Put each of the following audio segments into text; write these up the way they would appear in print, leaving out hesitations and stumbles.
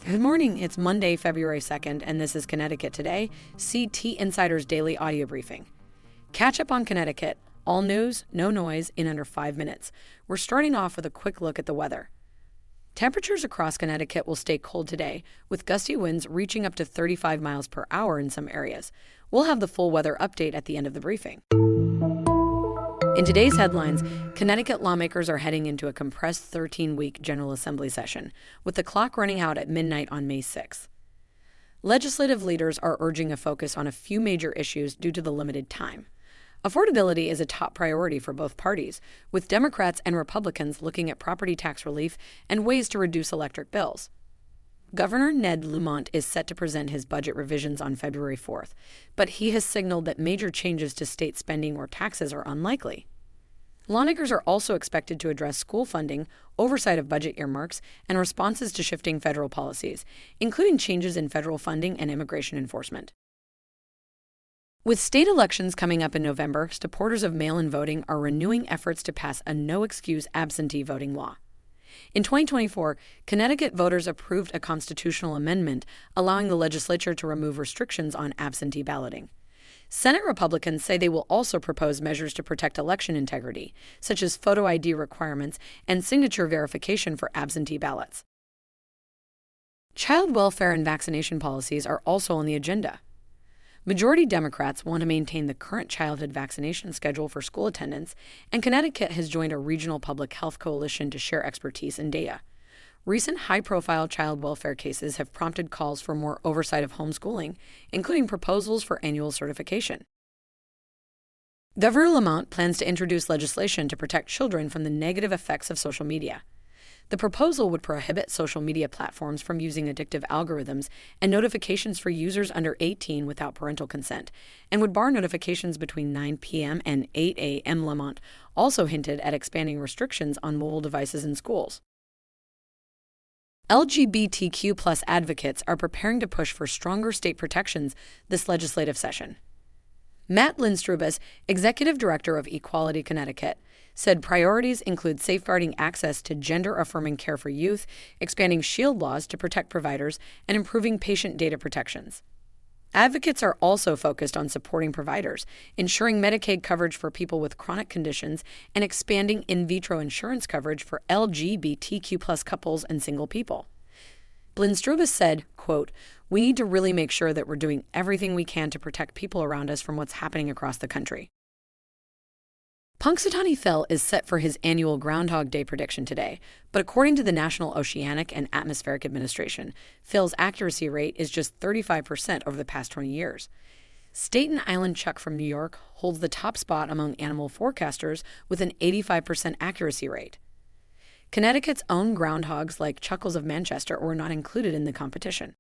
Good morning. It's Monday, February 2nd, and this is Connecticut Today, CT Insider's daily audio briefing. Catch up on Connecticut. All news, no noise, in under 5 minutes. We're starting off with a quick look at the weather. Temperatures across Connecticut will stay cold today, with gusty winds reaching up to 35 miles per hour in some areas. We'll have the full weather update at the end of the briefing. In today's headlines, Connecticut lawmakers are heading into a compressed 13-week General Assembly session, with the clock running out at midnight on May 6th. Legislative leaders are urging a focus on a few major issues due to the limited time. Affordability is a top priority for both parties, with Democrats and Republicans looking at property tax relief and ways to reduce electric bills. Governor Ned Lamont is set to present his budget revisions on February 4th, but he has signaled that major changes to state spending or taxes are unlikely. Lawmakers are also expected to address school funding, oversight of budget earmarks, and responses to shifting federal policies, including changes in federal funding and immigration enforcement. With state elections coming up in November, supporters of mail-in voting are renewing efforts to pass a no-excuse absentee voting law. In 2024, Connecticut voters approved a constitutional amendment allowing the legislature to remove restrictions on absentee balloting. Senate Republicans say they will also propose measures to protect election integrity, such as photo ID requirements and signature verification for absentee ballots. Child welfare and vaccination policies are also on the agenda. Majority Democrats want to maintain the current childhood vaccination schedule for school attendance, and Connecticut has joined a regional public health coalition to share expertise and data. Recent high-profile child welfare cases have prompted calls for more oversight of homeschooling, including proposals for annual certification. Governor Lamont plans to introduce legislation to protect children from the negative effects of social media. The proposal would prohibit social media platforms from using addictive algorithms and notifications for users under 18 without parental consent, and would bar notifications between 9 p.m. and 8 a.m. Lamont also hinted at expanding restrictions on mobile devices in schools. LGBTQ+ advocates are preparing to push for stronger state protections this legislative session. Matt Lindstrubis, Executive Director of Equality Connecticut, said priorities include safeguarding access to gender-affirming care for youth, expanding SHIELD laws to protect providers, and improving patient data protections. Advocates are also focused on supporting providers, ensuring Medicaid coverage for people with chronic conditions, and expanding in vitro insurance coverage for LGBTQ+ couples and single people. Lindstrubis said, quote, "We need to really make sure that we're doing everything we can to protect people around us from what's happening across the country." Punxsutawney Phil is set for his annual Groundhog Day prediction today, but according to the National Oceanic and Atmospheric Administration, Phil's accuracy rate is just 35% over the past 20 years. Staten Island Chuck from New York holds the top spot among animal forecasters with an 85% accuracy rate. Connecticut's own groundhogs like Chuckles of Manchester were not included in the competition.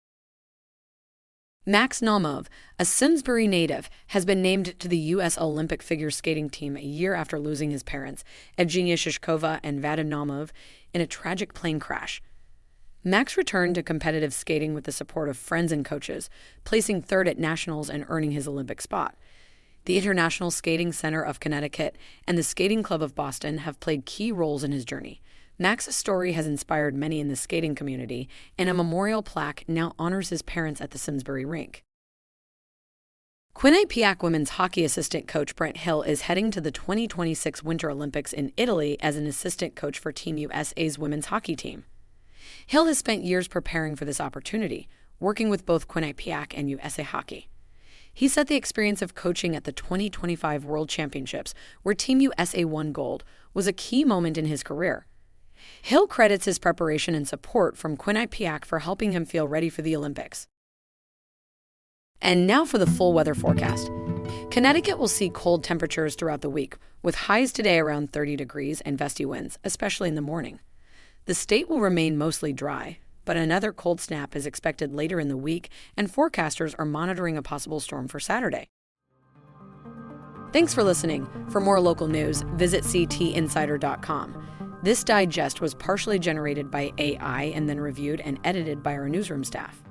Max Naumov, a Simsbury native, has been named to the U.S. Olympic figure skating team a year after losing his parents, Evgenia Shishkova and Vadim Naumov, in a tragic plane crash. Max returned to competitive skating with the support of friends and coaches, placing third at nationals and earning his Olympic spot. The International Skating Center of Connecticut and the Skating Club of Boston have played key roles in his journey. Max's story has inspired many in the skating community, and a memorial plaque now honors his parents at the Simsbury rink. Quinnipiac women's hockey assistant coach Brent Hill is heading to the 2026 Winter Olympics in Italy as an assistant coach for Team USA's women's hockey team. Hill has spent years preparing for this opportunity, working with both Quinnipiac and USA Hockey. He said the experience of coaching at the 2025 World Championships, where Team USA won gold, was a key moment in his career. Hill credits his preparation and support from Quinnipiac for helping him feel ready for the Olympics. And now for the full weather forecast. Connecticut will see cold temperatures throughout the week, with highs today around 30 degrees and gusty winds, especially in the morning. The state will remain mostly dry, but another cold snap is expected later in the week, and forecasters are monitoring a possible storm for Saturday. Thanks for listening. For more local news, visit ctinsider.com. This digest was partially generated by AI and then reviewed and edited by our newsroom staff.